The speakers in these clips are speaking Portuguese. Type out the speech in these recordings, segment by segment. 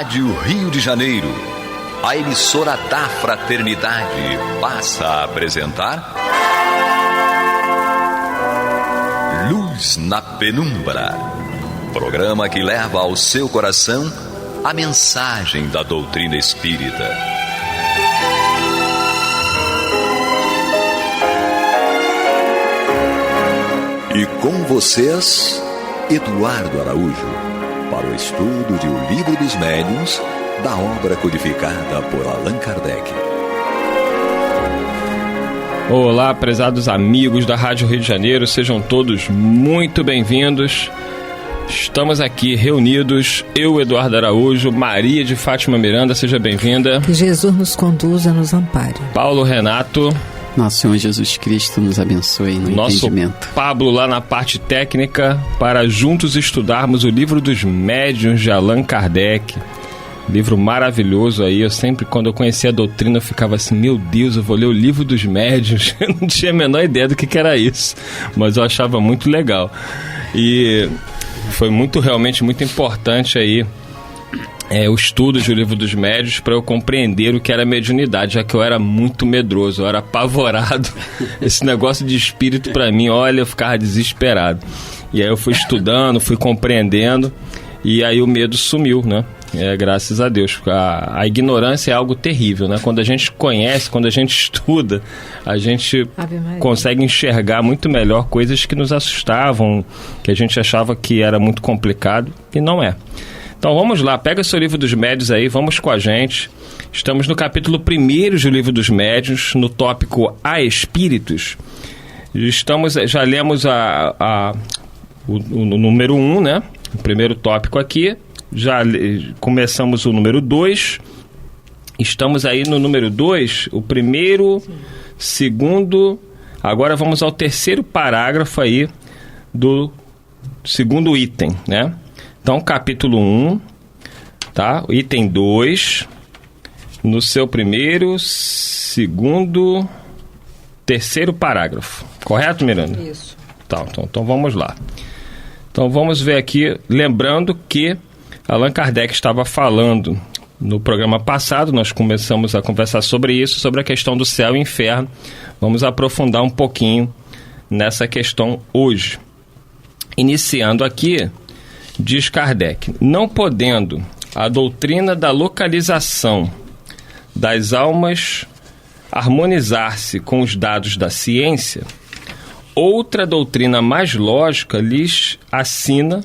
Rádio Rio de Janeiro, a emissora da fraternidade, passa a apresentar Luz na Penumbra, programa que leva ao seu coração a mensagem da doutrina espírita. E com vocês, Eduardo Araújo, para o estudo de O Livro dos Médiuns, da obra codificada por Allan Kardec. Olá, prezados amigos da Rádio Rio de Janeiro, sejam todos muito bem-vindos. Estamos aqui reunidos, eu, Eduardo Araújo, Maria de Fátima Miranda, seja bem-vinda. Que Jesus nos conduza, nos ampare. Paulo Renato. Nosso Senhor Jesus Cristo nos abençoe no entendimento. Pablo lá na parte técnica, para juntos estudarmos o Livro dos Médiuns de Allan Kardec. Livro maravilhoso aí. Eu sempre, quando eu conhecia a doutrina, eu ficava assim, meu Deus, eu vou ler o Livro dos Médiuns. Eu não tinha a menor ideia do que era isso, mas eu achava muito legal. E foi realmente muito importante aí o estudo do Livro dos Médiuns para eu compreender o que era mediunidade, já que eu era muito medroso, eu era apavorado. Esse negócio de espírito para mim, olha, eu ficava desesperado. E aí eu fui estudando, fui compreendendo, e aí o medo sumiu, né? Graças a Deus. A ignorância é algo terrível, né? Quando a gente conhece, quando a gente estuda, a gente consegue enxergar muito melhor coisas que nos assustavam, que a gente achava que era muito complicado, e não é. Então vamos lá, pega seu Livro dos Médiuns aí, vamos com a gente. Estamos no capítulo 1º do Livro dos Médiuns, no tópico A Espíritos. Já lemos o número 1, né? O primeiro tópico aqui. Já começamos o número 2. Estamos aí no número 2, o primeiro, segundo. Agora vamos ao terceiro parágrafo aí do segundo item, né? Então, capítulo 1, tá? O item 2, no seu primeiro, segundo, terceiro parágrafo. Correto, Miranda? Isso. Tá, então vamos lá. Então vamos ver aqui, lembrando que Allan Kardec estava falando no programa passado, nós começamos a conversar sobre isso, sobre a questão do céu e inferno. Vamos aprofundar um pouquinho nessa questão hoje. Iniciando aqui, diz Kardec: não podendo a doutrina da localização das almas harmonizar-se com os dados da ciência, outra doutrina mais lógica lhes assina,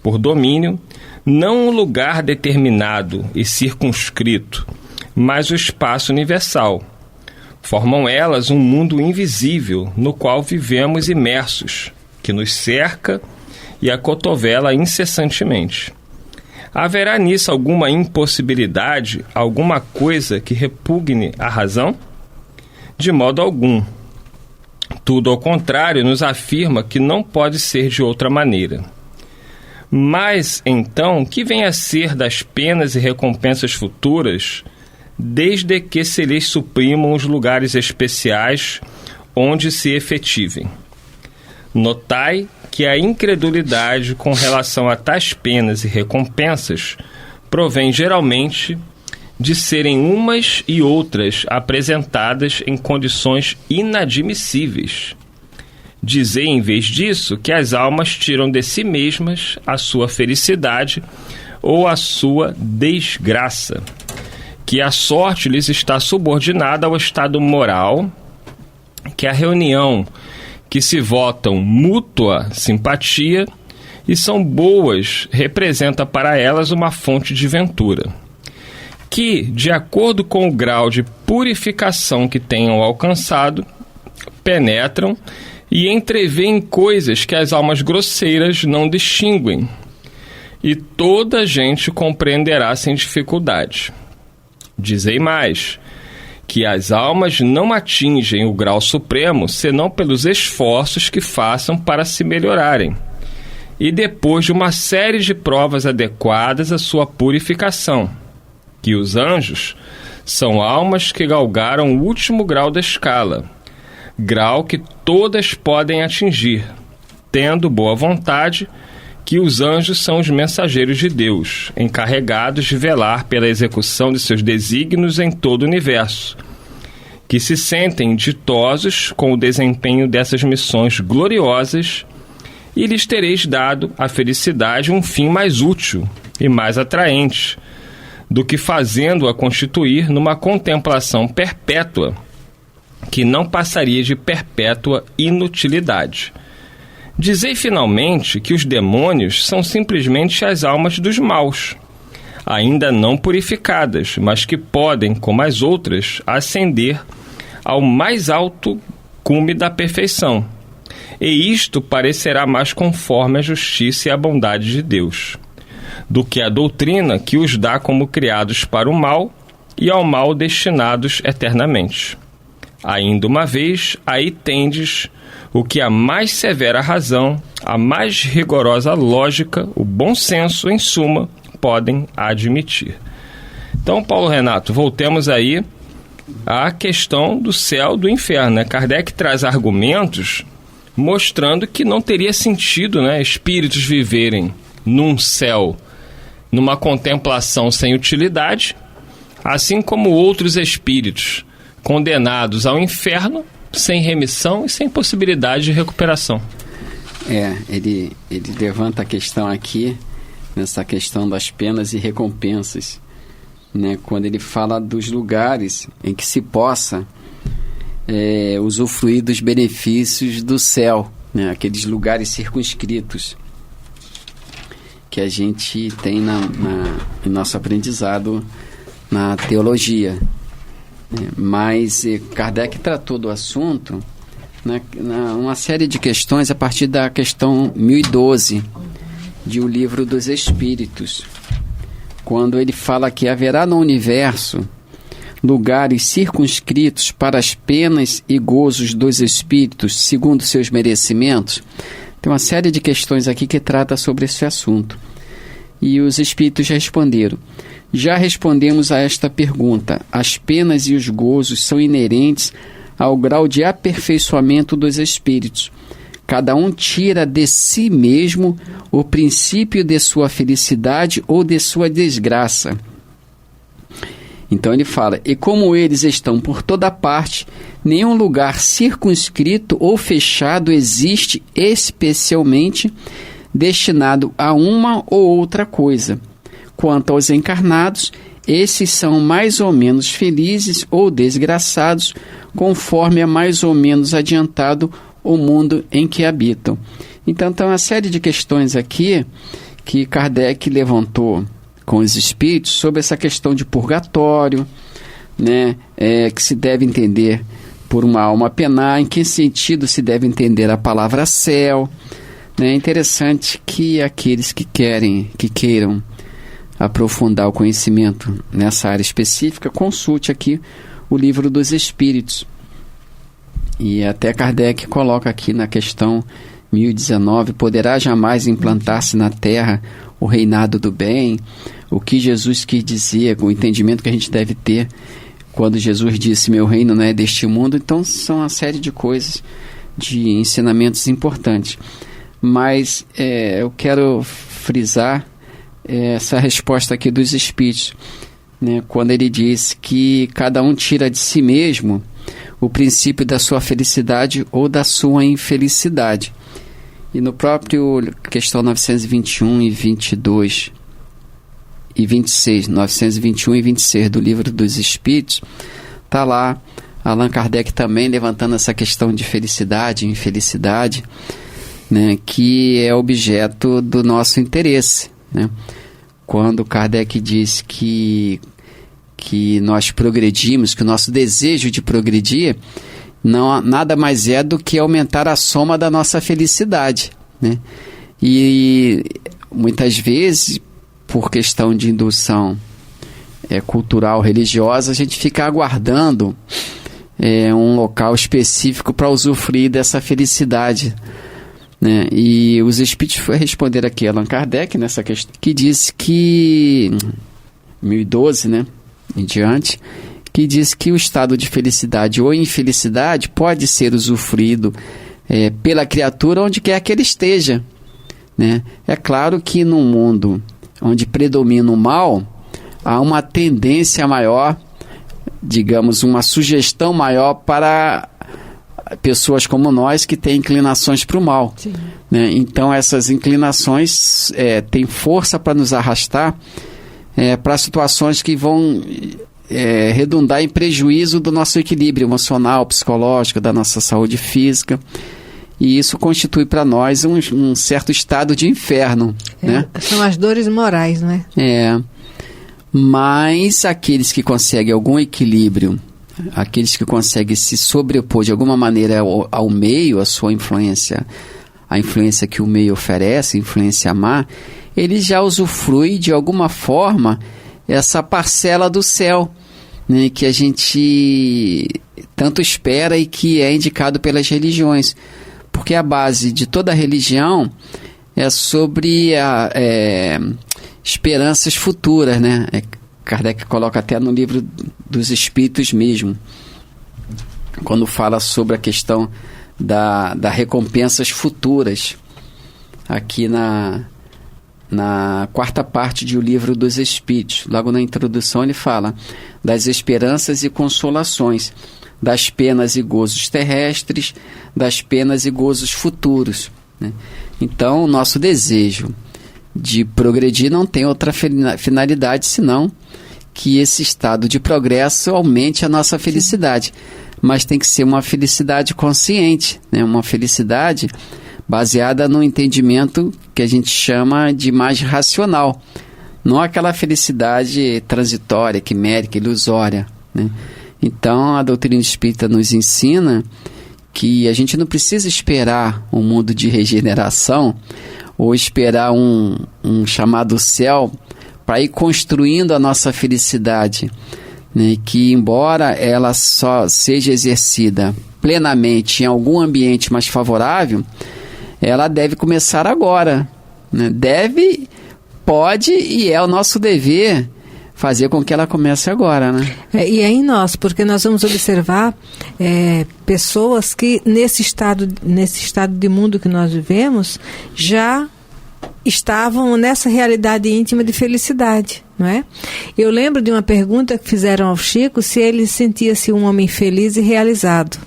por domínio, não um lugar determinado e circunscrito, mas o espaço universal. Formam elas um mundo invisível no qual vivemos imersos, que nos cerca e acotovela incessantemente. Haverá nisso alguma impossibilidade, alguma coisa que repugne a razão? De modo algum. Tudo ao contrário nos afirma que não pode ser de outra maneira. Mas, então, que vem a ser das penas e recompensas futuras, desde que se lhes suprimam os lugares especiais onde se efetivem? Notai que a incredulidade com relação a tais penas e recompensas provém geralmente de serem umas e outras apresentadas em condições inadmissíveis. Dizei, em vez disso, que as almas tiram de si mesmas a sua felicidade ou a sua desgraça, que a sorte lhes está subordinada ao estado moral, que a reunião que se votam mútua simpatia e são boas representa para elas uma fonte de ventura, que, de acordo com o grau de purificação que tenham alcançado, penetram e entreveem coisas que as almas grosseiras não distinguem, e toda a gente compreenderá sem dificuldade. Dizei mais, que as almas não atingem o grau supremo senão pelos esforços que façam para se melhorarem, e depois de uma série de provas adequadas à sua purificação, que os anjos são almas que galgaram o último grau da escala, grau que todas podem atingir, tendo boa vontade, que os anjos são os mensageiros de Deus, encarregados de velar pela execução de seus desígnios em todo o universo, que se sentem ditosos com o desempenho dessas missões gloriosas, e lhes tereis dado a felicidade um fim mais útil e mais atraente, do que fazendo-a constituir numa contemplação perpétua, que não passaria de perpétua inutilidade. Dizei finalmente que os demônios são simplesmente as almas dos maus, ainda não purificadas, mas que podem, como as outras, ascender ao mais alto cume da perfeição. E isto parecerá mais conforme a justiça e a bondade de Deus, do que a doutrina que os dá como criados para o mal e ao mal destinados eternamente. Ainda uma vez, aí tendes o que a mais severa razão, a mais rigorosa lógica, o bom senso, em suma, podem admitir. Então, Paulo Renato, voltemos aí à questão do céu, do inferno, né? Kardec traz argumentos mostrando que não teria sentido, né, espíritos viverem num céu, numa contemplação sem utilidade, assim como outros espíritos condenados ao inferno, sem remissão e sem possibilidade de recuperação. Ele levanta a questão aqui, nessa questão das penas e recompensas, né? Quando ele fala dos lugares em que se possa usufruir dos benefícios do céu, né? Aqueles lugares circunscritos que a gente tem em nosso aprendizado na teologia. Mas Kardec tratou do assunto uma série de questões a partir da questão 1012 de O Livro dos Espíritos, quando ele fala que haverá no universo lugares circunscritos para as penas e gozos dos espíritos segundo seus merecimentos. Tem uma série de questões aqui que trata sobre esse assunto. E os espíritos responderam: já respondemos a esta pergunta. As penas e os gozos são inerentes ao grau de aperfeiçoamento dos espíritos. Cada um tira de si mesmo o princípio de sua felicidade ou de sua desgraça. Então ele fala: e como eles estão por toda parte, nenhum lugar circunscrito ou fechado existe especialmente destinado a uma ou outra coisa. Quanto aos encarnados, esses são mais ou menos felizes ou desgraçados, conforme é mais ou menos adiantado o mundo em que habitam. Então, tem uma série de questões aqui que Kardec levantou com os espíritos sobre essa questão de purgatório, né? Que se deve entender por uma alma penar, em que sentido se deve entender a palavra céu. É interessante que aqueles que queiram aprofundar o conhecimento nessa área específica, consulte aqui o Livro dos Espíritos. E até Kardec coloca aqui na questão 1019, poderá jamais implantar-se na Terra o reinado do bem? O que Jesus quis dizer, o entendimento que a gente deve ter quando Jesus disse, meu reino não é deste mundo. Então são uma série de coisas, de ensinamentos importantes. Mas eu quero frisar essa resposta aqui dos Espíritos, né? Quando ele diz que cada um tira de si mesmo o princípio da sua felicidade ou da sua infelicidade. E no próprio questão 921 e 22 e 26, 921 e 26 do Livro dos Espíritos, está lá Allan Kardec também levantando essa questão de felicidade e infelicidade, né, que é objeto do nosso interesse, né? Quando Kardec diz que nós progredimos, que o nosso desejo de progredir nada mais é do que aumentar a soma da nossa felicidade, né? E muitas vezes, por questão de indução cultural, religiosa, a gente fica aguardando um local específico para usufruir dessa felicidade, né? E os Espíritos foi responder aqui a Allan Kardec nessa questão, que disse que 1012, né, em diante, que diz que o estado de felicidade ou infelicidade pode ser usufruído pela criatura onde quer que ele esteja, né? É claro que num mundo onde predomina o mal, há uma tendência maior, digamos, uma sugestão maior para pessoas como nós que têm inclinações para o mal, né? Então essas inclinações têm força para nos arrastar para situações que vão redundar em prejuízo do nosso equilíbrio emocional, psicológico, da nossa saúde física, e isso constitui para nós um certo estado de inferno, né? São as dores morais, não é? Mas aqueles que conseguem algum equilíbrio, aqueles que conseguem se sobrepor de alguma maneira ao meio, a sua influência, a influência que o meio oferece, a influência má, ele já usufrui de alguma forma essa parcela do céu, né, que a gente tanto espera e que é indicado pelas religiões. Porque a base de toda religião é sobre esperanças futuras, né? Kardec coloca até no livro dos Espíritos mesmo, quando fala sobre a questão da recompensas futuras, aqui na quarta parte do livro dos Espíritos. Logo na introdução ele fala das esperanças e consolações, das penas e gozos terrestres, das penas e gozos futuros, né? Então, o nosso desejo de progredir não tem outra finalidade senão que esse estado de progresso aumente a nossa felicidade. Mas tem que ser uma felicidade consciente, né? Uma felicidade baseada no entendimento que a gente chama de mais racional. Não aquela felicidade transitória, quimérica, ilusória, né? Então, a doutrina espírita nos ensina que a gente não precisa esperar um mundo de regeneração ou esperar um chamado céu para ir construindo a nossa felicidade, né? Que embora ela só seja exercida plenamente em algum ambiente mais favorável, ela deve começar agora, né? Pode e é o nosso dever fazer com que ela comece agora, né? E é em nós, porque nós vamos observar pessoas que nesse estado de mundo que nós vivemos já estavam nessa realidade íntima de felicidade, não é? Eu lembro de uma pergunta que fizeram ao Chico se ele sentia-se um homem feliz e realizado.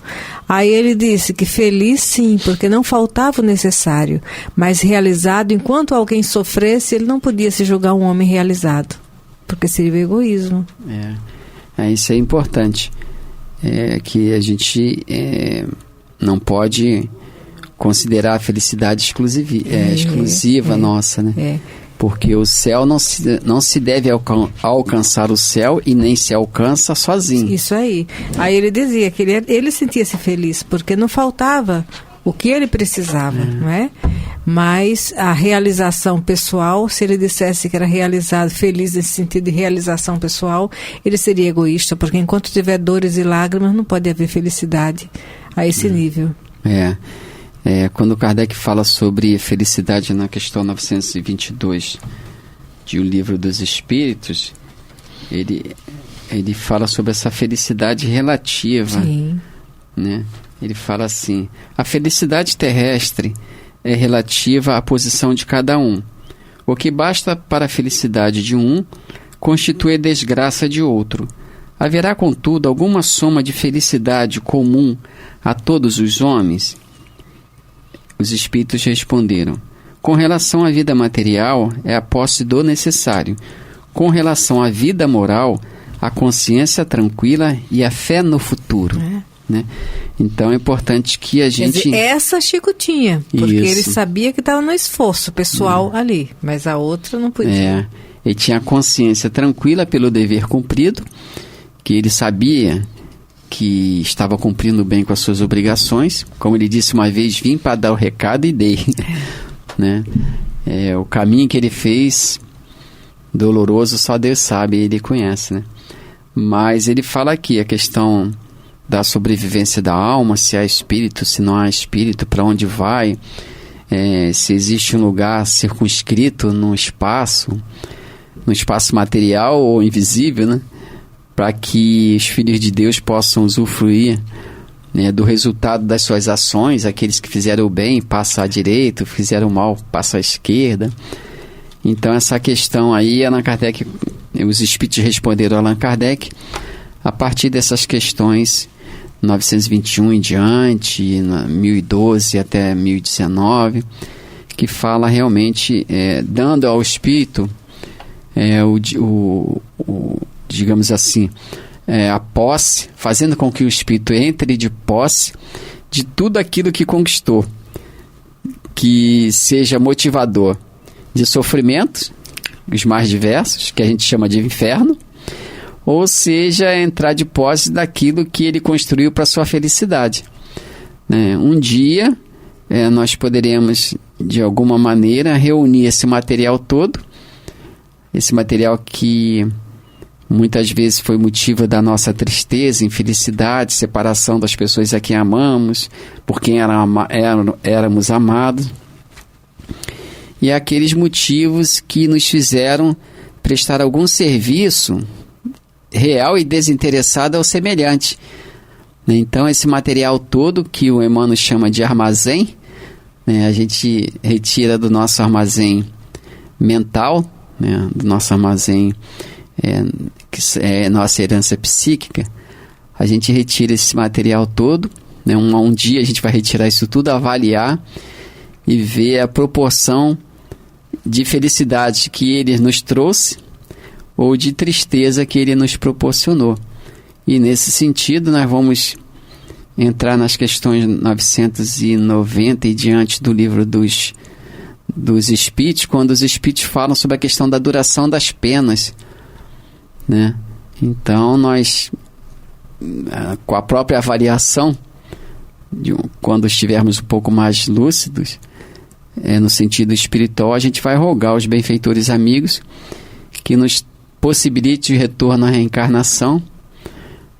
Aí ele disse que feliz sim, porque não faltava o necessário, mas realizado, enquanto alguém sofresse, ele não podia se julgar um homem realizado, porque seria o egoísmo. Isso é importante, que a gente não pode considerar a felicidade exclusiva nossa, né? Porque o céu não se deve alcançar o céu e nem se alcança sozinho. Isso aí. Aí ele dizia que ele sentia-se feliz, porque não faltava o que ele precisava, não é? Mas a realização pessoal, se ele dissesse que era realizado, feliz nesse sentido de realização pessoal, ele seria egoísta, porque enquanto tiver dores e lágrimas, não pode haver felicidade a esse nível. Quando Kardec fala sobre felicidade na questão 922 de O Livro dos Espíritos, ele fala sobre essa felicidade relativa. Sim. Né? Ele fala assim: a felicidade terrestre é relativa à posição de cada um. O que basta para a felicidade de um constitui a desgraça de outro. Haverá, contudo, alguma soma de felicidade comum a todos os homens? Os espíritos responderam: com relação à vida material, é a posse do necessário. Com relação à vida moral, a consciência tranquila e a fé no futuro. Né? Então é importante que a gente... Quer dizer, essa Chico tinha, porque ele sabia que estava no esforço pessoal ali, mas a outra não podia. Ele tinha a consciência tranquila pelo dever cumprido, que ele sabia que estava cumprindo bem com as suas obrigações. Como ele disse uma vez: vim para dar o recado e dei. Né? O caminho que ele fez, doloroso, só Deus sabe, ele conhece, né? Mas ele fala aqui a questão da sobrevivência da alma, se há espírito, se não há espírito, para onde vai, se existe um lugar circunscrito no espaço material ou invisível, né? Para que os filhos de Deus possam usufruir né, do resultado das suas ações. Aqueles que fizeram o bem passam à direita, fizeram o mal passam à esquerda. Então essa questão aí, Allan Kardec, os espíritos responderam a Allan Kardec a partir dessas questões 921 em diante, 1012 até 1019, que fala realmente, dando ao espírito digamos assim, a posse, fazendo com que o espírito entre de posse de tudo aquilo que conquistou, que seja motivador de sofrimentos, os mais diversos, que a gente chama de inferno, ou seja, entrar de posse daquilo que ele construiu para sua felicidade. Um dia, nós poderemos, de alguma maneira, reunir esse material todo, esse material que muitas vezes foi motivo da nossa tristeza, infelicidade, separação das pessoas a quem amamos, por quem éramos amados, e aqueles motivos que nos fizeram prestar algum serviço real e desinteressado ao semelhante. Então, esse material todo que o Emmanuel chama de armazém, a gente retira do nosso armazém mental, do nosso armazém, que é nossa herança psíquica. A gente retira esse material todo, um dia a gente vai retirar isso tudo, avaliar e ver a proporção de felicidade que ele nos trouxe ou de tristeza que ele nos proporcionou. E nesse sentido nós vamos entrar nas questões 990 e diante do livro dos Espíritos, quando os Espíritos falam sobre a questão da duração das penas, Então nós, com a própria avaliação, quando estivermos um pouco mais lúcidos, no sentido espiritual, a gente vai rogar aos benfeitores amigos que nos possibilite o retorno à reencarnação,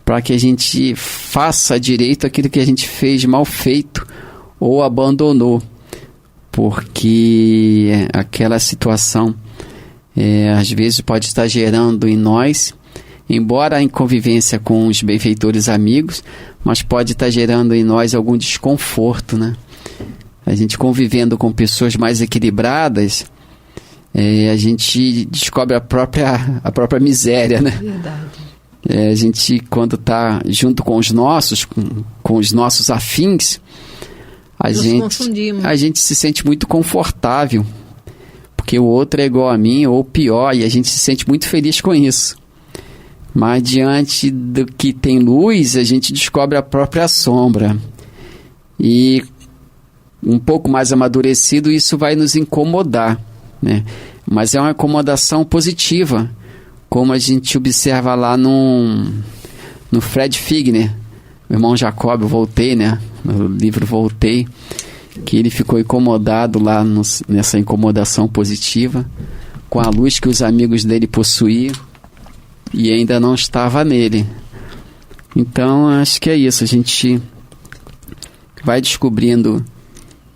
para que a gente faça direito aquilo que a gente fez mal feito ou abandonou, porque aquela situação às vezes pode estar gerando em nós, embora em convivência com os benfeitores amigos, mas pode estar gerando em nós algum desconforto, A gente convivendo com pessoas mais equilibradas, a gente descobre a própria miséria, Verdade. A gente, quando está junto com os nossos afins, a gente se sente muito confortável, porque o outro é igual a mim ou pior, e a gente se sente muito feliz com isso. Mas diante do que tem luz, a gente descobre a própria sombra. E um pouco mais amadurecido, isso vai nos incomodar, Mas é uma incomodação positiva, como a gente observa lá no Fred Figner, o irmão Jacob, eu voltei, no livro Voltei, que ele ficou incomodado lá nessa incomodação positiva, com a luz que os amigos dele possuíam, e ainda não estava nele. Então, acho que é isso, a gente vai descobrindo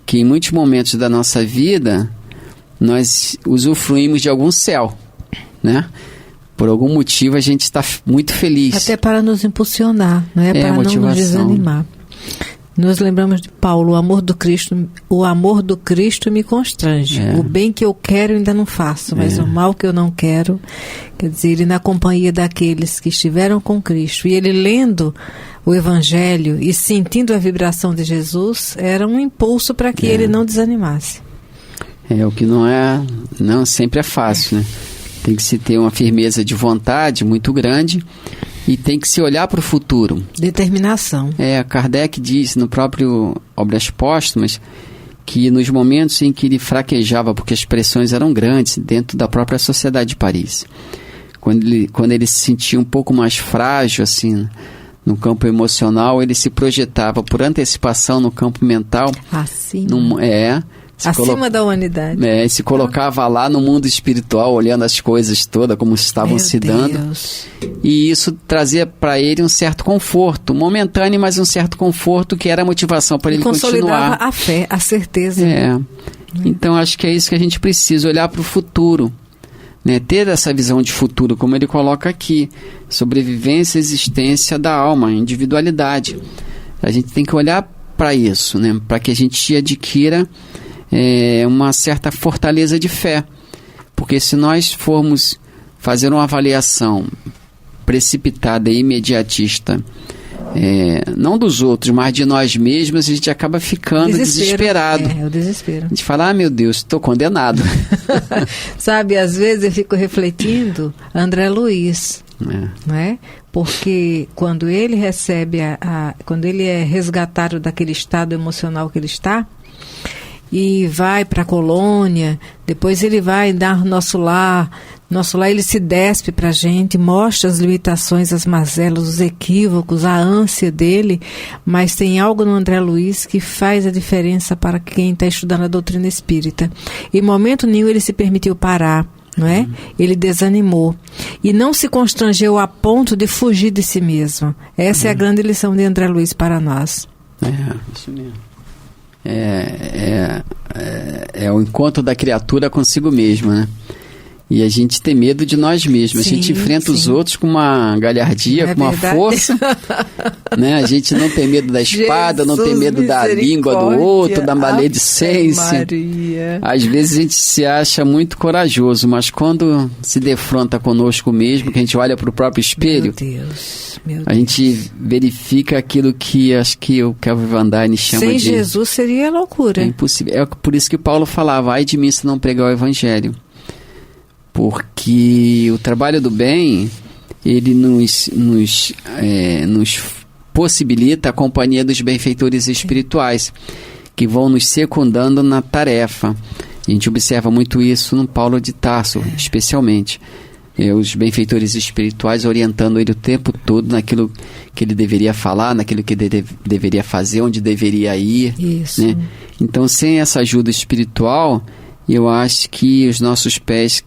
que em muitos momentos da nossa vida nós usufruímos de algum céu, Por algum motivo a gente está muito feliz. Até para nos impulsionar, para não nos desanimar. Nos lembramos de Paulo, o amor do Cristo me constrange. O bem que eu quero ainda não faço, mas o mal que eu não quero, quer dizer, ele na companhia daqueles que estiveram com Cristo. E ele lendo o Evangelho e sentindo a vibração de Jesus, era um impulso para que ele não desanimasse. O que não sempre é fácil, Tem que se ter uma firmeza de vontade muito grande e tem que se olhar para o futuro. Determinação. Kardec diz no próprio Obras Póstumas que nos momentos em que ele fraquejava, porque as pressões eram grandes dentro da própria Sociedade de Paris, quando ele se sentia um pouco mais frágil, assim, no campo emocional, ele se projetava por antecipação no campo mental. Acima da humanidade. Se colocava lá no mundo espiritual, olhando as coisas todas, como estavam se dando. E isso trazia para ele um certo conforto, momentâneo, mas um certo conforto, que era a motivação para ele continuar. Consolidava a fé, a certeza. Então, acho que é isso que a gente precisa, olhar para o futuro. Ter essa visão de futuro, como ele coloca aqui, sobrevivência e existência da alma, individualidade. A gente tem que olhar para isso, né? Para que a gente adquira uma certa fortaleza de fé. Porque se nós formos fazer uma avaliação precipitada e imediatista, não dos outros, mas de nós mesmos, a gente acaba ficando desesperado. É o desespero. A gente fala, meu Deus, estou condenado. Sabe, às vezes eu fico refletindo André Luiz, né? Porque quando ele recebe, quando ele é resgatado daquele estado emocional que ele está, e vai para a colônia, depois ele vai dar nosso lar ele se despe para a gente, mostra as limitações, as mazelas, os equívocos, a ânsia dele, mas tem algo no André Luiz que faz a diferença para quem está estudando a doutrina espírita. Em momento nenhum ele se permitiu parar, não é? Ele desanimou e não se constrangeu a ponto de fugir de si mesmo. Essa é a grande lição de André Luiz para nós. Isso mesmo. É o encontro da criatura consigo mesma, né? E a gente tem medo de nós mesmos. Sim, a gente enfrenta os outros com uma galhardia, com uma força. Né? A gente não tem medo da espada, não tem medo da língua do outro, da maledicência. Maria. Às vezes a gente se acha muito corajoso, mas quando se defronta conosco mesmo, que a gente olha para o próprio espelho, a gente verifica aquilo que acho que o Kelvin Van Dyne chama Sem de... Jesus seria loucura. É impossível. É por isso que Paulo falava, ai de mim se não pregar o evangelho. Porque o trabalho do bem, ele nos possibilita a companhia dos benfeitores espirituais, que vão nos secundando na tarefa. A gente observa muito isso no Paulo de Tarso, especialmente. Os benfeitores espirituais orientando ele o tempo todo naquilo que ele deveria falar, naquilo que ele deveria fazer, onde deveria ir. Isso. Né? Então, sem essa ajuda espiritual, eu acho que os nossos pés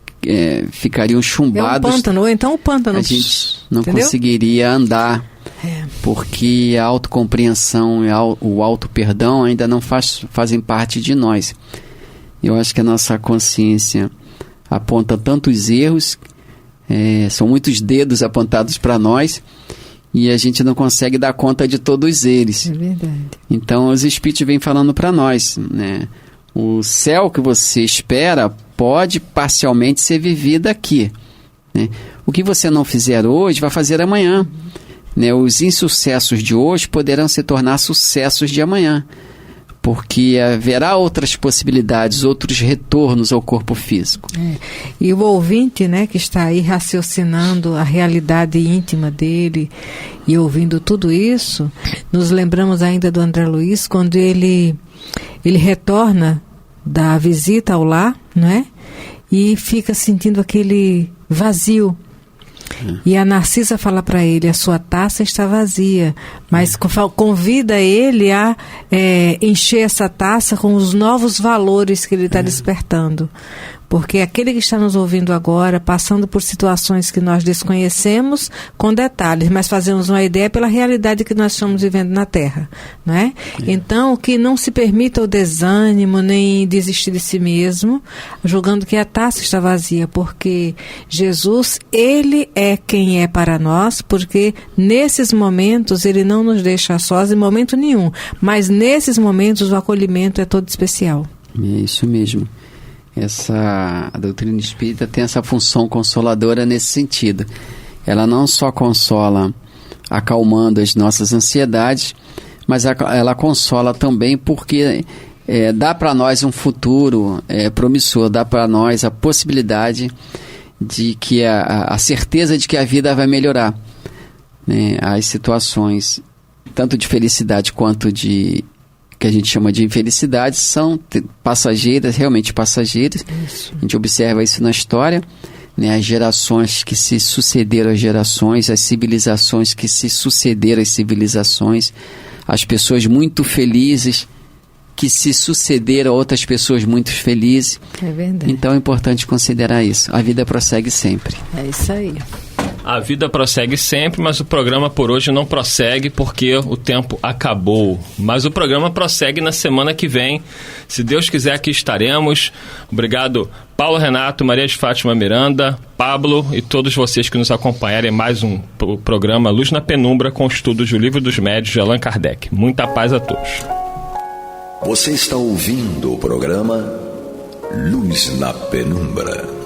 ficariam chumbados. É um pântano, ou então o pântano. A gente não conseguiria andar, porque a autocompreensão e o auto-perdão ainda não fazem parte de nós. Eu acho que a nossa consciência aponta tantos erros, são muitos dedos apontados para nós, e a gente não consegue dar conta de todos eles. É verdade. Então os Espíritos vêm falando para nós, né? O céu que você espera pode parcialmente ser vivido aqui, né? O que você não fizer hoje, vai fazer amanhã, né? Os insucessos de hoje poderão se tornar sucessos de amanhã, porque haverá outras possibilidades, outros retornos ao corpo físico. E o ouvinte, né, que está aí raciocinando a realidade íntima dele e ouvindo tudo isso, nos lembramos ainda do André Luiz, quando ele retorna da visita ao lar, né? E fica sentindo aquele vazio. E a Narcisa fala para ele, a sua taça está vazia, mas convida ele a encher essa taça com os novos valores que ele está despertando. Porque aquele que está nos ouvindo agora, passando por situações que nós desconhecemos, com detalhes, mas fazemos uma ideia pela realidade que nós estamos vivendo na Terra, não é? Então, que não se permita o desânimo, nem desistir de si mesmo, julgando que a taça está vazia, porque Jesus, Ele é quem é para nós, porque nesses momentos Ele não nos deixa sós em momento nenhum, mas nesses momentos o acolhimento é todo especial. É isso mesmo. A doutrina espírita tem essa função consoladora nesse sentido. Ela não só consola acalmando as nossas ansiedades, mas ela consola também porque dá para nós um futuro promissor, dá para nós a possibilidade de que a certeza de que a vida vai melhorar, né? As situações, tanto de felicidade quanto de que a gente chama de infelicidade, são passageiras, realmente passageiras. Isso. A gente observa isso na história, né? As gerações que se sucederam às gerações, as civilizações que se sucederam às civilizações, as pessoas muito felizes que se sucederam a outras pessoas muito felizes. É verdade. Então é importante considerar isso. A vida prossegue sempre. É isso aí. A vida prossegue sempre, mas o programa por hoje não prossegue porque o tempo acabou. Mas o programa prossegue na semana que vem. Se Deus quiser, aqui estaremos. Obrigado, Paulo Renato, Maria de Fátima Miranda, Pablo e todos vocês que nos acompanharem em mais um programa Luz na Penumbra com estudos do Livro dos Médiuns de Allan Kardec. Muita paz a todos. Você está ouvindo o programa Luz na Penumbra.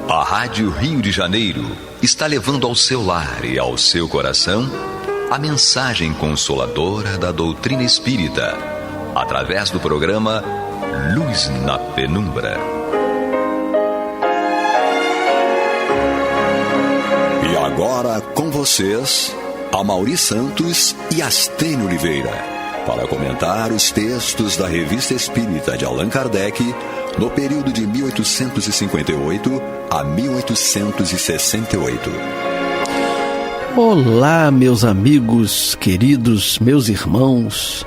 A Rádio Rio de Janeiro está levando ao seu lar e ao seu coração a mensagem consoladora da doutrina espírita, através do programa Luz na Penumbra. E agora com vocês, Amaury Santos e Astênio Oliveira, para comentar os textos da Revista Espírita de Allan Kardec no período de 1858 a 1868. Olá, meus amigos queridos, meus irmãos.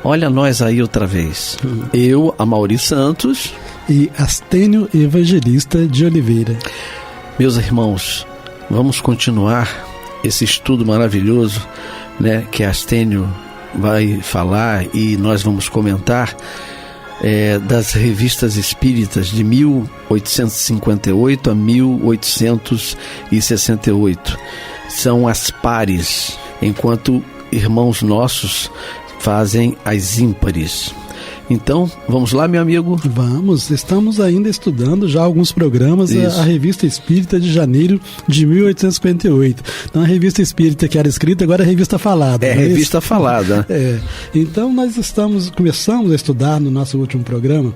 Olha nós aí outra vez. Eu, Amaury Santos e Astênio Evangelista de Oliveira. Meus irmãos, vamos continuar esse estudo maravilhoso, né, que Astênio vai falar e nós vamos comentar, das revistas espíritas de 1858 a 1868. São as pares, enquanto irmãos nossos fazem as ímpares. Então, vamos lá, meu amigo? Vamos, estamos ainda estudando já alguns programas, a Revista Espírita de janeiro de 1858. Então, a Revista Espírita que era escrita, agora é a Revista Falada. Revista Falada. Então, nós começamos a estudar no nosso último programa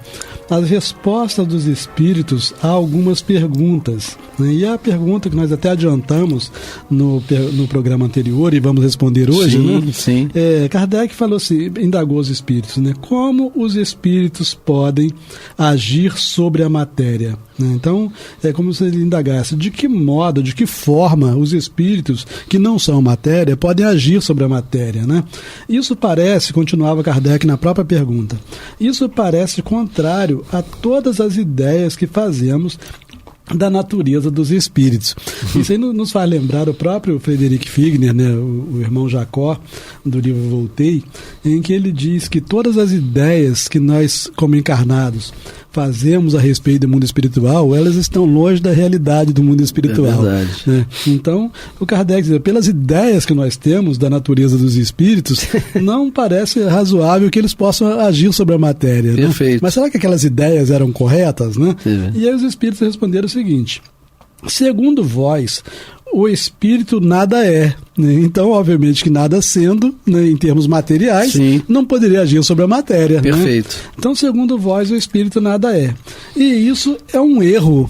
as respostas dos espíritos a algumas perguntas, né? E a pergunta que nós até adiantamos no programa anterior e vamos responder hoje, sim. Kardec falou assim, indagou os espíritos, né? Como os espíritos podem agir sobre a matéria, né? Então, é como se ele indagasse de que modo, de que forma os espíritos que não são matéria podem agir sobre a matéria, né? Isso parece, continuava Kardec na própria pergunta, isso parece contrário a todas as ideias que fazemos da natureza dos espíritos. Isso aí nos faz lembrar o próprio Frederic Figner, né, o irmão Jacó, do livro Voltei, em que ele diz que todas as ideias que nós, como encarnados, fazemos a respeito do mundo espiritual, elas estão longe da realidade do mundo espiritual. É verdade. Né? Então, o Kardec diz, pelas ideias que nós temos da natureza dos espíritos, não parece razoável que eles possam agir sobre a matéria. Perfeito. Né? Mas será que aquelas ideias eram corretas? Né? E aí os espíritos responderam o seguinte: segundo vós, o espírito nada é, né? Então, obviamente que nada sendo, né, em termos materiais, sim, não poderia agir sobre a matéria. Perfeito. Né? Então, segundo vós, o espírito nada é. E isso é um erro.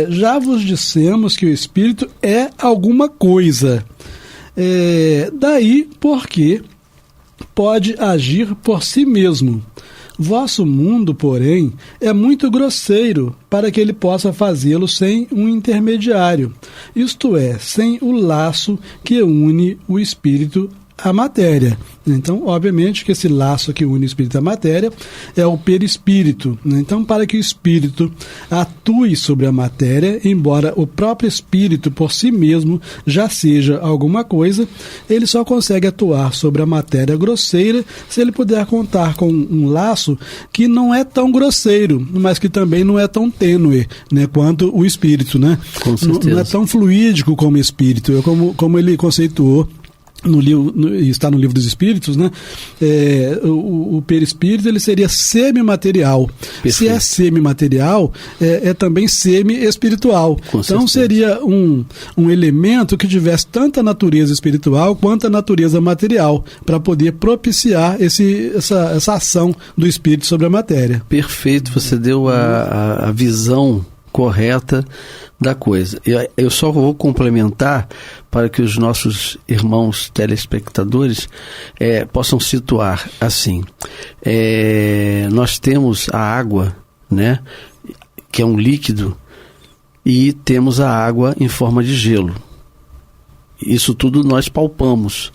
Já vos dissemos que o espírito é alguma coisa. Daí porque pode agir por si mesmo. Vosso mundo, porém, é muito grosseiro para que ele possa fazê-lo sem um intermediário, isto é, sem o laço que une o espírito à matéria. Então, obviamente que esse laço que une o espírito à matéria é o perispírito. Então, para que o espírito atue sobre a matéria, embora o próprio espírito por si mesmo já seja alguma coisa, ele só consegue atuar sobre a matéria grosseira se ele puder contar com um laço que não é tão grosseiro, mas que também não é tão tênue, né, quanto o espírito, né? Com certeza. Não é tão fluídico como o espírito, como ele conceituou no livro, está no Livro dos Espíritos, né? O perispírito ele seria semimaterial. Perfeito. Se é semimaterial, é também semi-espiritual. Então seria um elemento que tivesse tanto a natureza espiritual quanto a natureza material, para poder propiciar essa ação do espírito sobre a matéria. Perfeito, você deu a visão correta da coisa. Eu só vou complementar para que os nossos irmãos telespectadores possam situar assim. Nós temos a água, né, que é um líquido, e temos a água em forma de gelo. Isso tudo nós palpamos,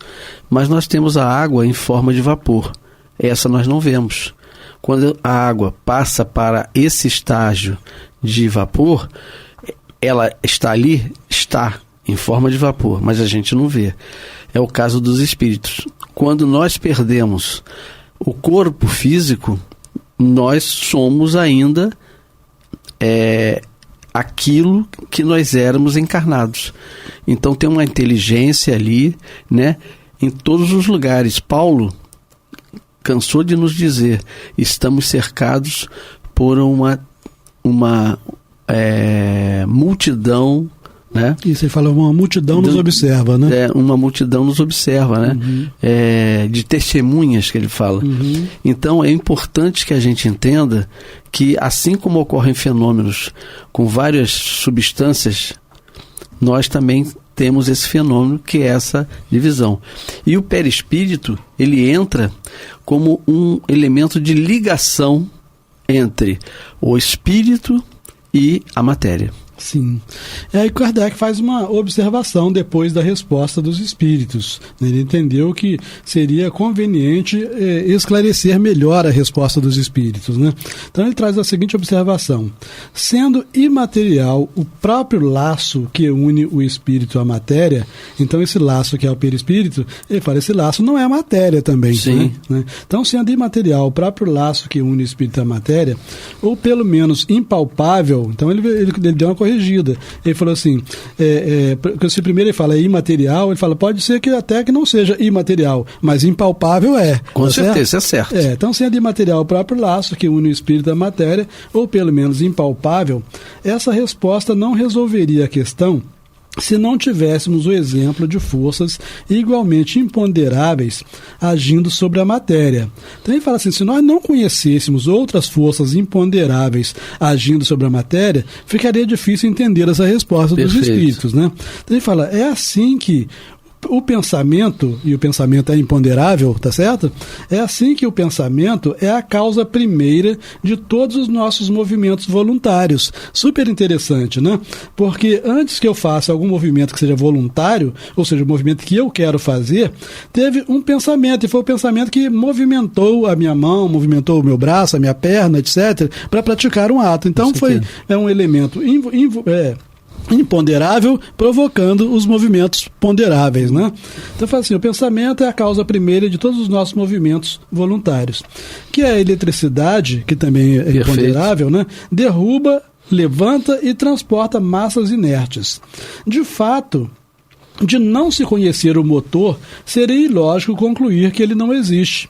mas nós temos a água em forma de vapor. Essa nós não vemos. Quando a água passa para esse estágio de vapor, ela está ali, está em forma de vapor, mas a gente não vê. É o caso dos espíritos. Quando nós perdemos o corpo físico, nós somos ainda aquilo que nós éramos encarnados. Então tem uma inteligência ali, né, em todos os lugares. Paulo cansou de nos dizer: estamos cercados por uma multidão, né? Isso, ele fala, uma multidão nos observa, né? Uma multidão nos observa, né? Uhum. De testemunhas, que ele fala. Uhum. Então é importante que a gente entenda que, assim como ocorrem fenômenos com várias substâncias, nós também temos esse fenômeno, que é essa divisão. E o perispírito, ele entra como um elemento de ligação entre o espírito e a matéria. Sim. E aí Kardec faz uma observação depois da resposta dos espíritos. Ele entendeu que seria conveniente esclarecer melhor a resposta dos espíritos, né? Então ele traz a seguinte observação: sendo imaterial o próprio laço que une o espírito à matéria, então esse laço que é o perispírito, ele fala, esse laço não é a matéria também. Sim. Né? Então, sendo imaterial o próprio laço que une o espírito à matéria, ou pelo menos impalpável, então ele deu uma corrigida. Ele falou assim, porque se primeiro ele fala imaterial, ele fala, pode ser que até que não seja imaterial, mas impalpável é. Com certeza, é certo. Então, sendo imaterial o próprio laço que une o espírito à matéria, ou pelo menos impalpável, essa resposta não resolveria a questão se não tivéssemos o exemplo de forças igualmente imponderáveis agindo sobre a matéria. Então ele fala assim, se nós não conhecêssemos outras forças imponderáveis agindo sobre a matéria, ficaria difícil entender essa resposta dos espíritos, né? Então ele fala, é assim que o pensamento, e o pensamento é imponderável, tá certo? É assim que o pensamento é a causa primeira de todos os nossos movimentos voluntários. Super interessante, né? Porque antes que eu faça algum movimento que seja voluntário, ou seja, o movimento que eu quero fazer, teve um pensamento, e foi o pensamento que movimentou a minha mão, movimentou o meu braço, a minha perna, etc., para praticar um ato. Então é um elemento imponderável, provocando os movimentos ponderáveis, né? Então fala assim, o pensamento é a causa primeira de todos os nossos movimentos voluntários, que a eletricidade, que também é imponderável, né? Derruba, levanta e transporta massas inertes. De fato, de não se conhecer o motor, seria ilógico concluir que ele não existe.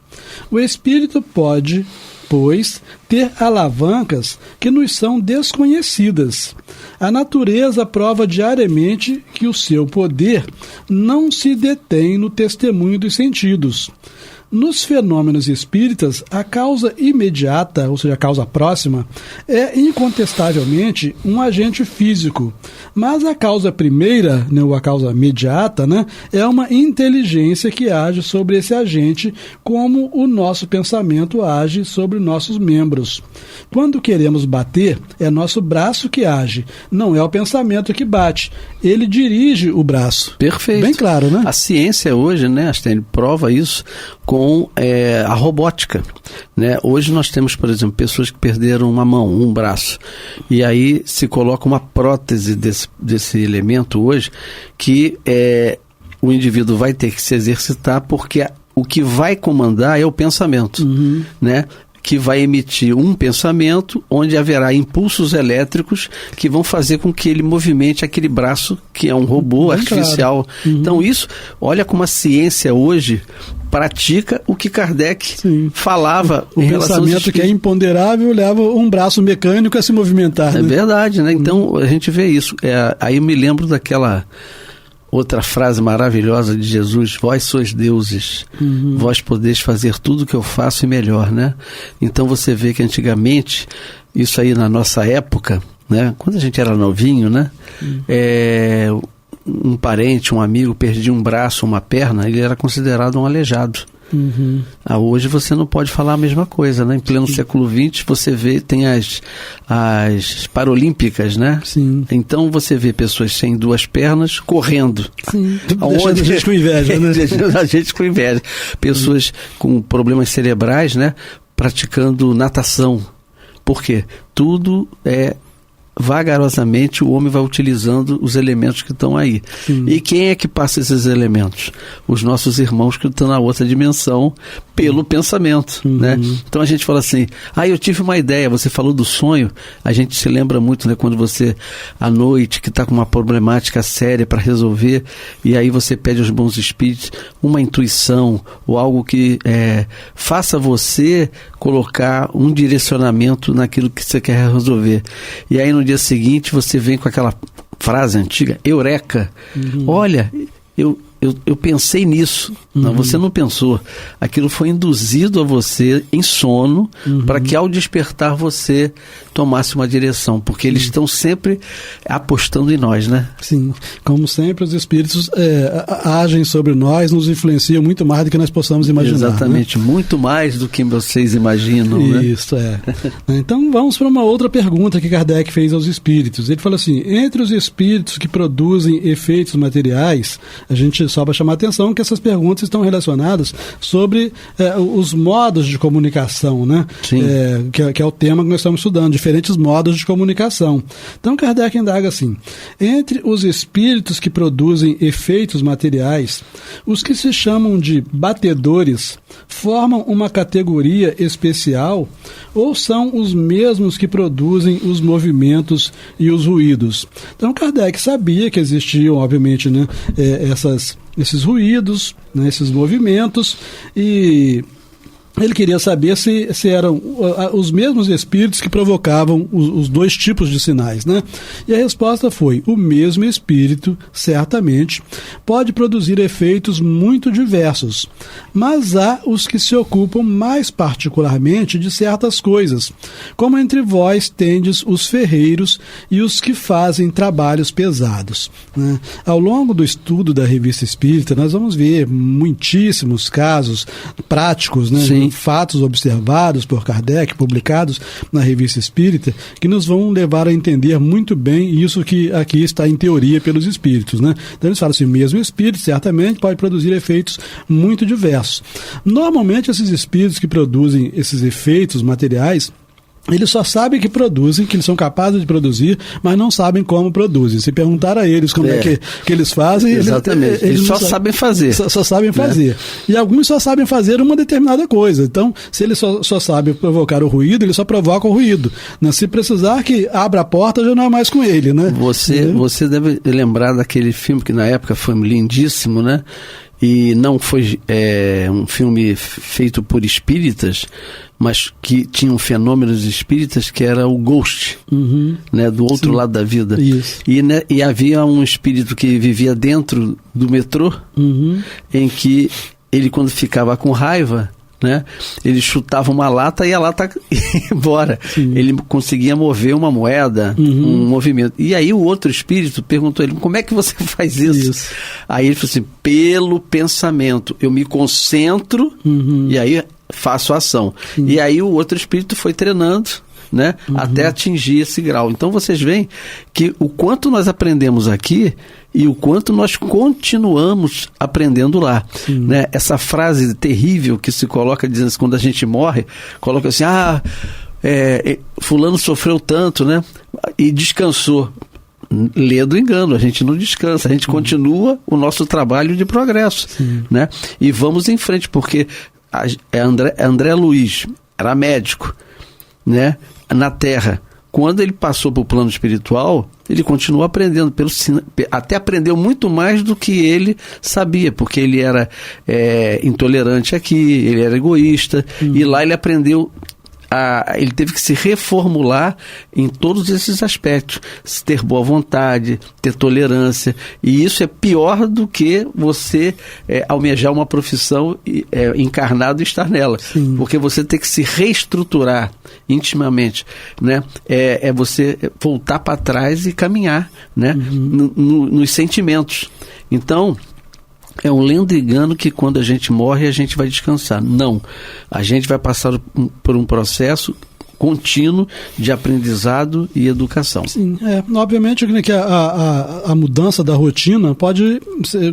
O espírito pode, pois, ter alavancas que nos são desconhecidas. A natureza prova diariamente que o seu poder não se detém no testemunho dos sentidos. Nos fenômenos espíritas, a causa imediata, ou seja, a causa próxima, é incontestavelmente um agente físico. Mas a causa primeira, né, ou a causa imediata, né, é uma inteligência que age sobre esse agente, como o nosso pensamento age sobre nossos membros. Quando queremos bater, é nosso braço que age, não é o pensamento que bate. Ele dirige o braço. Perfeito. Bem claro, né? A ciência hoje, né, Astênio, prova isso com a robótica, né? Hoje nós temos, por exemplo, pessoas que perderam uma mão, um braço, e aí se coloca uma prótese desse elemento hoje, que o indivíduo vai ter que se exercitar, porque o que vai comandar é o pensamento, né? Que vai emitir um pensamento onde haverá impulsos elétricos que vão fazer com que ele movimente aquele braço, que é um robô artificial. Claro. Então isso, olha como a ciência hoje pratica o que Kardec falava em relação ao pensamento que é imponderável leva um braço mecânico a se movimentar. É verdade, né? Então a gente vê isso. Aí eu me lembro daquela outra frase maravilhosa de Jesus: vós sois deuses, vós podeis fazer tudo o que eu faço e melhor, né? Então você vê que antigamente, isso aí na nossa época, né? Quando a gente era novinho, né? Um parente, um amigo perdia um braço, uma perna, ele era considerado um aleijado. Hoje você não pode falar a mesma coisa, né? Em pleno século XX você vê, tem as Paralímpicas, né? Sim. Então você vê pessoas sem duas pernas correndo. Sim. Deixando a gente com inveja, né? Deixando a gente com inveja. Pessoas com problemas cerebrais, né? praticando natação. Por quê? Tudo vagarosamente o homem vai utilizando os elementos que estão aí. Sim. E quem é que passa esses elementos? Os nossos irmãos que estão na outra dimensão pelo pensamento, né? Então a gente fala assim, eu tive uma ideia, você falou do sonho, a gente se lembra muito, né, quando você, à noite, que está com uma problemática séria para resolver, e aí você pede aos bons espíritos uma intuição, ou algo que faça você colocar um direcionamento naquilo que você quer resolver. E aí no dia seguinte você vem com aquela frase antiga, eureka, olha, eu pensei nisso. Não, você não pensou. Aquilo foi induzido a você em sono, para que ao despertar você tomasse uma direção, porque eles estão sempre apostando em nós, né? Sim, como sempre os espíritos agem sobre nós, nos influenciam muito mais do que nós possamos imaginar. Exatamente, né? Muito mais do que vocês imaginam. Isso, né? Então vamos para uma outra pergunta que Kardec fez aos espíritos. Ele falou assim, entre os espíritos que produzem efeitos materiais, a gente só para chamar a atenção que essas perguntas estão relacionadas sobre os modos de comunicação, né? Que é o tema que nós estamos estudando, diferentes modos de comunicação. Então Kardec indaga assim, entre os espíritos que produzem efeitos materiais, os que se chamam de batedores formam uma categoria especial ou são os mesmos que produzem os movimentos e os ruídos? Então Kardec sabia que existiam, obviamente, né, esses ruídos, né, esses movimentos, e ele queria saber se eram os mesmos espíritos que provocavam os dois tipos de sinais, né? E a resposta foi, o mesmo espírito, certamente, pode produzir efeitos muito diversos, mas há os que se ocupam mais particularmente de certas coisas, como entre vós tendes os ferreiros e os que fazem trabalhos pesados, né? Ao longo do estudo da Revista Espírita, nós vamos ver muitíssimos casos práticos, né? Sim. Fatos observados por Kardec, publicados na Revista Espírita, que nos vão levar a entender muito bem isso que aqui está em teoria pelos espíritos, né? Então eles falam assim, o mesmo espírito certamente pode produzir efeitos muito diversos. Normalmente esses espíritos que produzem esses efeitos materiais, eles só sabem que produzem, que eles são capazes de produzir, mas não sabem como produzem. Se perguntar a eles como é que eles fazem... Exatamente. Eles só sabem fazer. Só sabem fazer. E alguns só sabem fazer uma determinada coisa. Então, se eles só sabem provocar o ruído, eles só provocam o ruído. Né? Se precisar que abra a porta, já não é mais com ele, né? Você deve lembrar daquele filme que na época foi lindíssimo, né? E não foi um filme feito por espíritas, mas que tinham fenômenos espíritas, que era o Ghost, né, do outro lado da vida. Isso. E havia um espírito que vivia dentro do metrô, em que ele, quando ficava com raiva, né, ele chutava uma lata e a lata ia embora. Sim. Ele conseguia mover uma moeda, um movimento. E aí o outro espírito perguntou a ele, como é que você faz isso? Aí ele falou assim, pelo pensamento. Eu me concentro e aí faço a ação. E aí o outro espírito foi treinando, né, até atingir esse grau. Então vocês veem que o quanto nós aprendemos aqui e o quanto nós continuamos aprendendo lá, né? Essa frase terrível que se coloca dizendo assim, quando a gente morre, coloca assim, fulano sofreu tanto, né, e descansou. Lê do engano, a gente não descansa, a gente continua o nosso trabalho de progresso, né? E vamos em frente, porque André Luiz era médico, né, na Terra. Quando ele passou para o plano espiritual, ele continuou aprendendo, até aprendeu muito mais do que ele sabia, porque ele era intolerante aqui, ele era egoísta, e lá ele aprendeu, ele teve que se reformular em todos esses aspectos, ter boa vontade, ter tolerância, e isso é pior do que você almejar uma profissão encarnado e estar nela. Porque você tem que se reestruturar intimamente, né? É você voltar para trás e caminhar, né? Nos sentimentos. Então, é um lendo engano que quando a gente morre a gente vai descansar. Não. A gente vai passar por um processo contínuo de aprendizado e educação. Sim, obviamente que a mudança da rotina pode ser,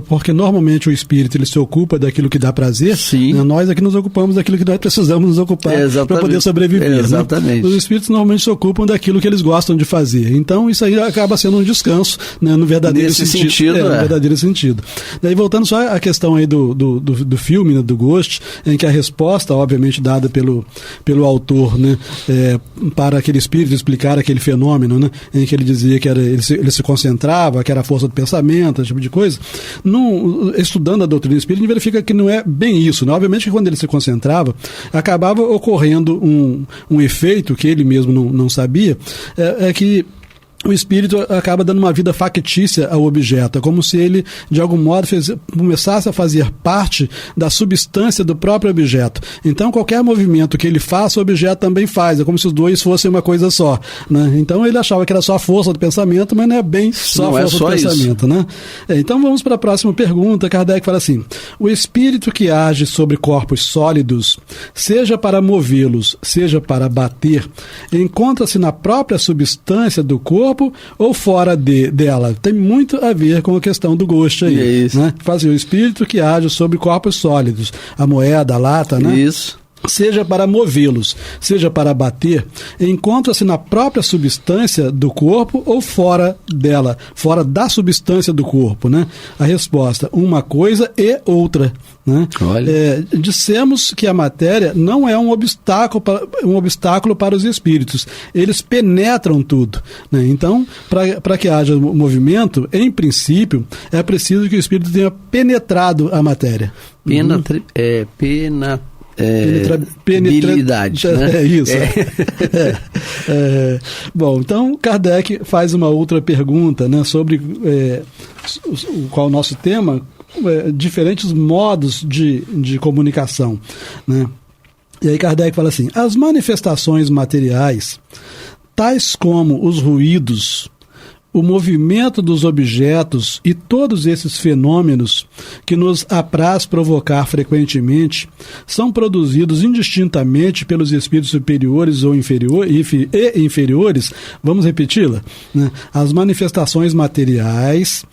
porque normalmente o espírito ele se ocupa daquilo que dá prazer. Sim. Né? Nós aqui nos ocupamos daquilo que nós precisamos nos ocupar para poder sobreviver. Exatamente. Né? Os espíritos normalmente se ocupam daquilo que eles gostam de fazer. Então isso aí acaba sendo um descanso, né, no verdadeiro sentido. No verdadeiro sentido. Daí voltando só à questão aí do filme, né, do Ghost, em que a resposta, obviamente, dada pelo autor, né, para aquele espírito explicar aquele fenômeno, né, em que ele dizia que ele se concentrava, que era a força do pensamento, esse tipo de coisa. Estudando a doutrina espírita, a gente verifica que não é bem isso. Né? Obviamente que quando ele se concentrava, acabava ocorrendo um efeito que ele mesmo não sabia, que o espírito acaba dando uma vida factícia ao objeto. É como se ele, de algum modo, começasse a fazer parte da substância do próprio objeto. Então, qualquer movimento que ele faça, o objeto também faz. É como se os dois fossem uma coisa só. Né? Então, ele achava que era só a força do pensamento, mas não é bem só a força do pensamento. Né? Então, vamos para a próxima pergunta. Kardec fala assim: o espírito que age sobre corpos sólidos, seja para movê-los, seja para bater, encontra-se na própria substância do corpo ou fora dela? Tem muito a ver com a questão do Ghost aí. Isso. Né? Fazia o espírito que age sobre corpos sólidos, a moeda, a lata, né? Isso. Seja para movê-los, seja para bater, encontra-se na própria substância do corpo ou fora dela, fora da substância do corpo, né? A resposta: uma coisa e outra. Né? Dissemos que a matéria não é um obstáculo para os espíritos. Eles penetram tudo. Né? Então, para que haja movimento, em princípio, é preciso que o espírito tenha penetrado a matéria. Penetrabilidade, né? É isso. Bom, então Kardec faz uma outra pergunta, né, sobre qual é o nosso tema, diferentes modos de comunicação. Né? E aí Kardec fala assim: as manifestações materiais, tais como os ruídos, o movimento dos objetos e todos esses fenômenos que nos apraz provocar frequentemente são produzidos indistintamente pelos espíritos superiores ou inferiores. Vamos repeti-la? Né? As manifestações materiais,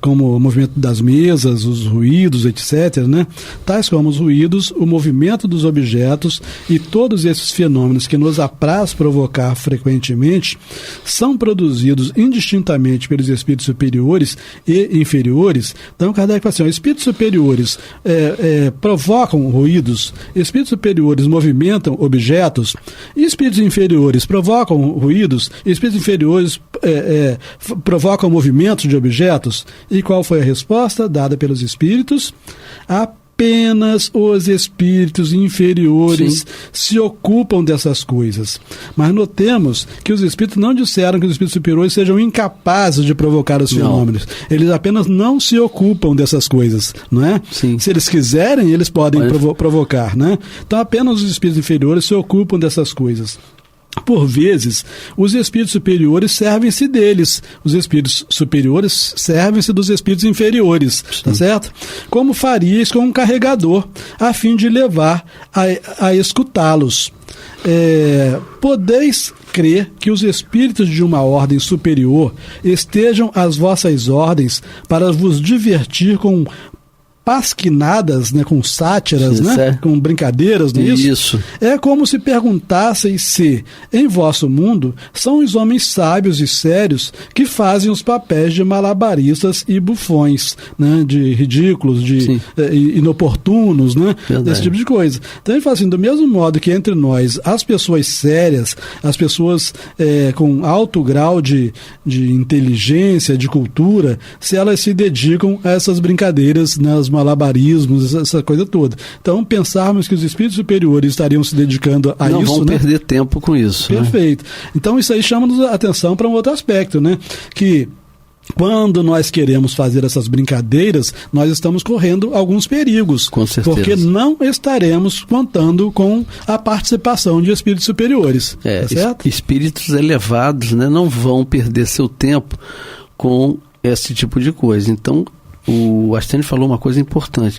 como o movimento das mesas, os ruídos, etc., né? Tais como os ruídos, o movimento dos objetos e todos esses fenômenos que nos apraz provocar frequentemente são produzidos indistintamente pelos espíritos superiores e inferiores. Então Kardec fala assim: espíritos superiores provocam ruídos, espíritos superiores movimentam objetos, e espíritos inferiores provocam ruídos, espíritos inferiores provocam movimentos de objetos. E qual foi a resposta dada pelos espíritos? Apenas os espíritos inferiores se ocupam dessas coisas. Mas notemos que os espíritos não disseram que os espíritos superiores sejam incapazes de provocar os fenômenos. Eles apenas não se ocupam dessas coisas, não é? Sim. Se eles quiserem, eles podem provocar, né? Então apenas os espíritos inferiores se ocupam dessas coisas. Por vezes, os espíritos superiores servem-se deles. Os espíritos superiores servem-se dos espíritos inferiores, tá certo? Como faríeis com um carregador, a fim de levar a escutá-los. Podeis crer que os espíritos de uma ordem superior estejam às vossas ordens para vos divertir com pasquinadas, né, com sátiras, né, com brincadeiras, não é isso? Isso. É como se perguntassem se, em vosso mundo, são os homens sábios e sérios que fazem os papéis de malabaristas e bufões, né, de ridículos, de inoportunos, né, desse tipo de coisa. Então ele fala assim: do mesmo modo que entre nós, as pessoas sérias, as pessoas com alto grau de inteligência, de cultura, se elas se dedicam a essas brincadeiras, né, malabarismos, essa coisa toda. Então, pensarmos que os espíritos superiores estariam se dedicando a isso... Não vão perder tempo com isso. Perfeito. Né? Então, isso aí chama-nos a atenção para um outro aspecto, né? Que quando nós queremos fazer essas brincadeiras, nós estamos correndo alguns perigos. Com certeza. Porque não estaremos contando com a participação de espíritos superiores. Tá certo? Espíritos elevados, né, não vão perder seu tempo com esse tipo de coisa. Então, o Astênio falou uma coisa importante: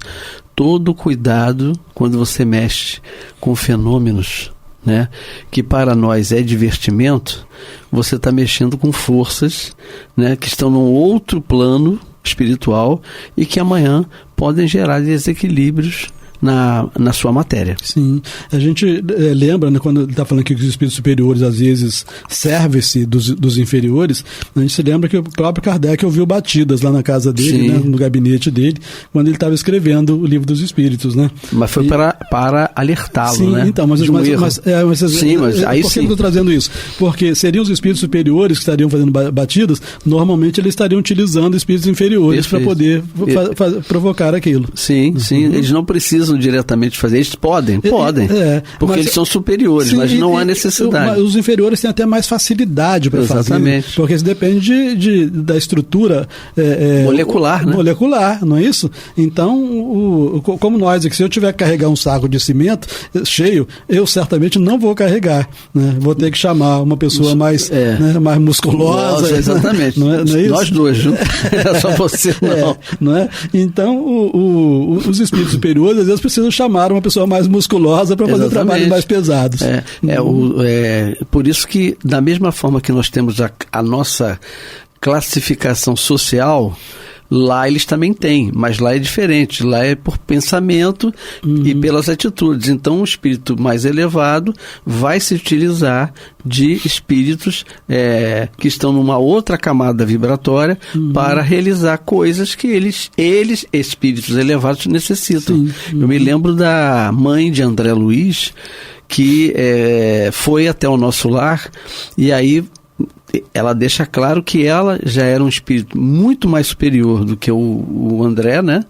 todo cuidado quando você mexe com fenômenos, né, que para nós é divertimento, você está mexendo com forças, né, que estão num outro plano espiritual e que amanhã podem gerar desequilíbrios na sua matéria. Sim, a gente lembra, né, quando ele está falando que os espíritos superiores às vezes servem-se dos inferiores, a gente se lembra que o próprio Kardec ouviu batidas lá na casa dele, né, no gabinete dele, quando ele estava escrevendo o Livro dos Espíritos, né? Mas foi para alertá-lo, sim, né? Então, mas sim, mas aí por que eu estou trazendo isso? Porque seriam os espíritos superiores que estariam fazendo batidas, normalmente eles estariam utilizando espíritos inferiores para poder provocar aquilo. Sim, sim, eles não precisam diretamente fazer, eles podem, porque eles são superiores, sim, mas não há necessidade. Os inferiores têm até mais facilidade para fazer, porque isso depende da estrutura molecular, né? Molecular, não é isso? Então, como nós aqui, se eu tiver que carregar um saco de cimento cheio, eu certamente não vou carregar, né? Vou ter que chamar uma pessoa mais musculosa. Nossa, exatamente. Não é isso? Nós dois, não é só você, não é? Então, os espíritos superiores, às vezes, precisam chamar uma pessoa mais musculosa para fazer trabalhos mais pesados. Por isso que, da mesma forma que nós temos a nossa classificação social, lá eles também têm, mas lá é diferente, lá é por pensamento e pelas atitudes. Então, um espírito mais elevado vai se utilizar de espíritos que estão numa outra camada vibratória para realizar coisas que eles espíritos elevados, necessitam. Eu me lembro da mãe de André Luiz, que foi até o nosso lar, e aí ela deixa claro que ela já era um espírito muito mais superior do que o André, né?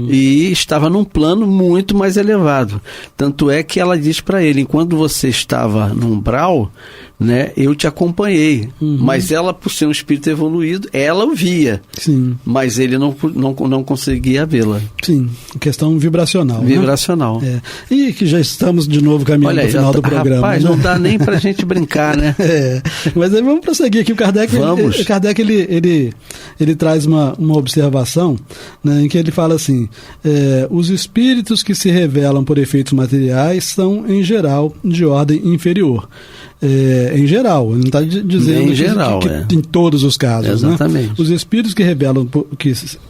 E estava num plano muito mais elevado. Tanto é que ela diz para ele, enquanto você estava no umbral, né, eu te acompanhei. Mas ela, por ser um espírito evoluído, ela o via. Sim. Mas ele não conseguia vê-la. Sim, questão vibracional. Vibracional. Né? E que já estamos de novo caminhando para o final do programa. Rapaz, não dá nem para a gente brincar, né? Mas aí vamos prosseguir aqui. O Kardec, ele traz uma observação, né, em que ele fala assim, os espíritos que se revelam por efeitos materiais são, em geral, de ordem inferior. Em geral, ele não está dizendo que em todos os casos. Exatamente. Né? Os espíritos que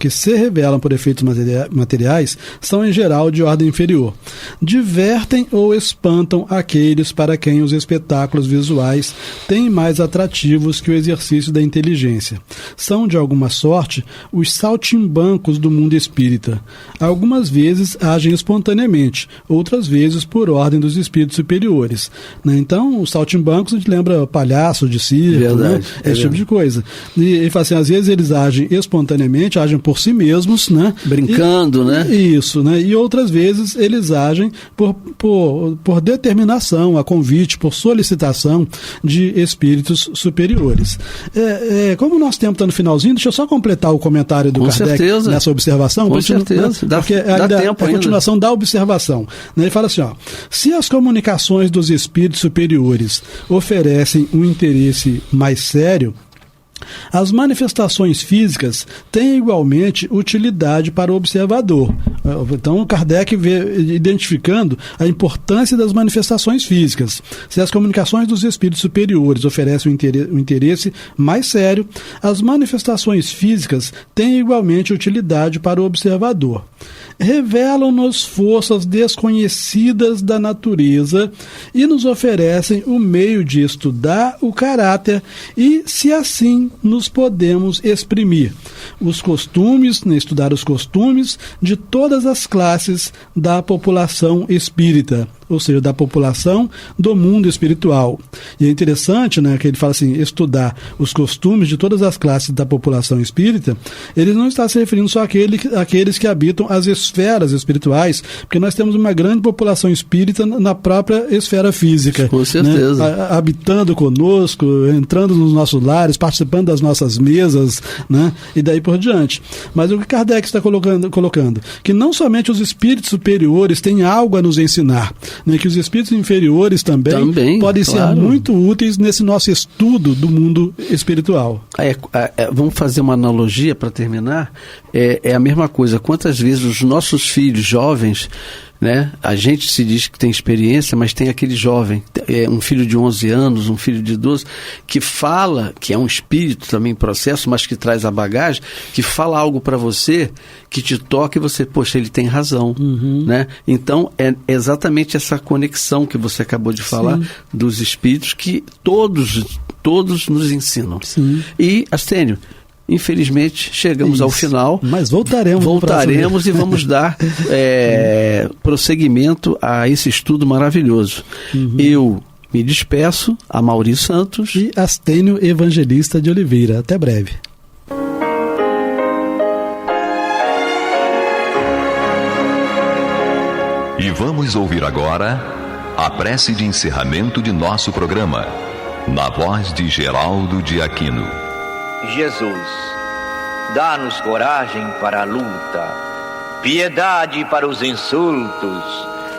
se revelam por efeitos materiais são, em geral, de ordem inferior. Divertem ou espantam aqueles para quem os espetáculos visuais têm mais atrativos que o exercício da inteligência. São, de alguma sorte, os saltimbancos do mundo espírita. Algumas vezes agem espontaneamente, outras vezes por ordem dos espíritos superiores. Né? Então, os saltimbancos a gente lembra palhaço de circo, né? Esse tipo de coisa. E ele fala assim, às vezes eles agem espontaneamente, agem por si mesmos, né? Brincando, né? Isso, né? E outras vezes eles agem por determinação, a convite, por solicitação de espíritos superiores. Como o nosso tempo está no finalzinho, deixa eu só completar o comentário do Kardec nessa observação. Com certeza. Porque dá tempo ainda. A continuação da observação. Ele fala assim, se as comunicações dos espíritos superiores oferecem um interesse mais sério, as manifestações físicas têm igualmente utilidade para o observador. Então, Kardec vê identificando a importância das manifestações físicas. Se as comunicações dos espíritos superiores oferecem um interesse mais sério, as manifestações físicas têm igualmente utilidade para o observador. Revelam-nos forças desconhecidas da natureza e nos oferecem o meio de estudar o caráter e, se assim, nos podemos exprimir os costumes, estudar os costumes de todas as classes da população espírita, ou seja, da população do mundo espiritual. E é interessante, né, que ele fala assim, estudar os costumes de todas as classes da população espírita, ele não está se referindo só àqueles que habitam as esferas espirituais, porque nós temos uma grande população espírita na própria esfera física. Com certeza. Né, habitando conosco, entrando nos nossos lares, participando das nossas mesas, né, e daí por diante. Mas o que Kardec está colocando, que não somente os espíritos superiores têm algo a nos ensinar, né, que os espíritos inferiores também podem ser muito úteis nesse nosso estudo do mundo espiritual. Vamos fazer uma analogia para terminar. é a mesma coisa. Quantas vezes os nossos filhos jovens, né? A gente se diz que tem experiência, mas tem aquele jovem, um filho de 11 anos, um filho de 12, que fala, que é um espírito também em processo, mas que traz a bagagem, que fala algo para você, que te toca e você, poxa, ele tem razão, né? Então, é exatamente essa conexão que você acabou de falar, sim, dos espíritos, que todos nos ensinam. Sim. E, Astênio, infelizmente, chegamos ao final. Mas voltaremos e vamos dar prosseguimento a esse estudo maravilhoso. Eu me despeço, a Mauri Santos e Astênio Evangelista de Oliveira. Até breve. E vamos ouvir agora a prece de encerramento de nosso programa, na voz de Geraldo de Aquino. Jesus, dá-nos coragem para a luta, piedade para os insultos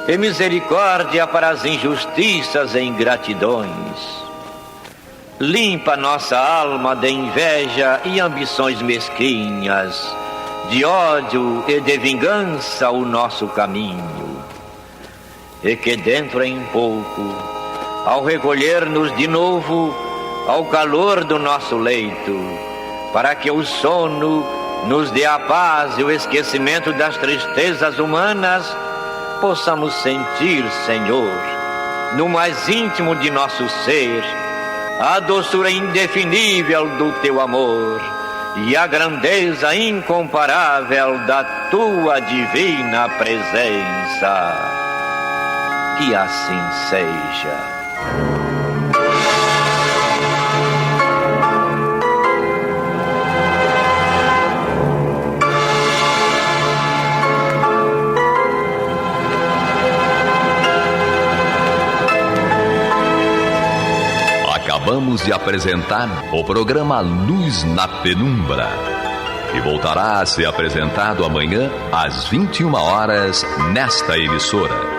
e misericórdia para as injustiças e ingratidões. Limpa nossa alma de inveja e ambições mesquinhas, de ódio e de vingança o nosso caminho. E que dentro em pouco, ao recolher-nos de novo ao calor do nosso leito, para que o sono nos dê a paz e o esquecimento das tristezas humanas, possamos sentir, Senhor, no mais íntimo de nosso ser, a doçura indefinível do Teu amor e a grandeza incomparável da Tua divina presença. Que assim seja. Acabamos de apresentar o programa Luz na Penumbra, que voltará a ser apresentado amanhã às 21 horas nesta emissora.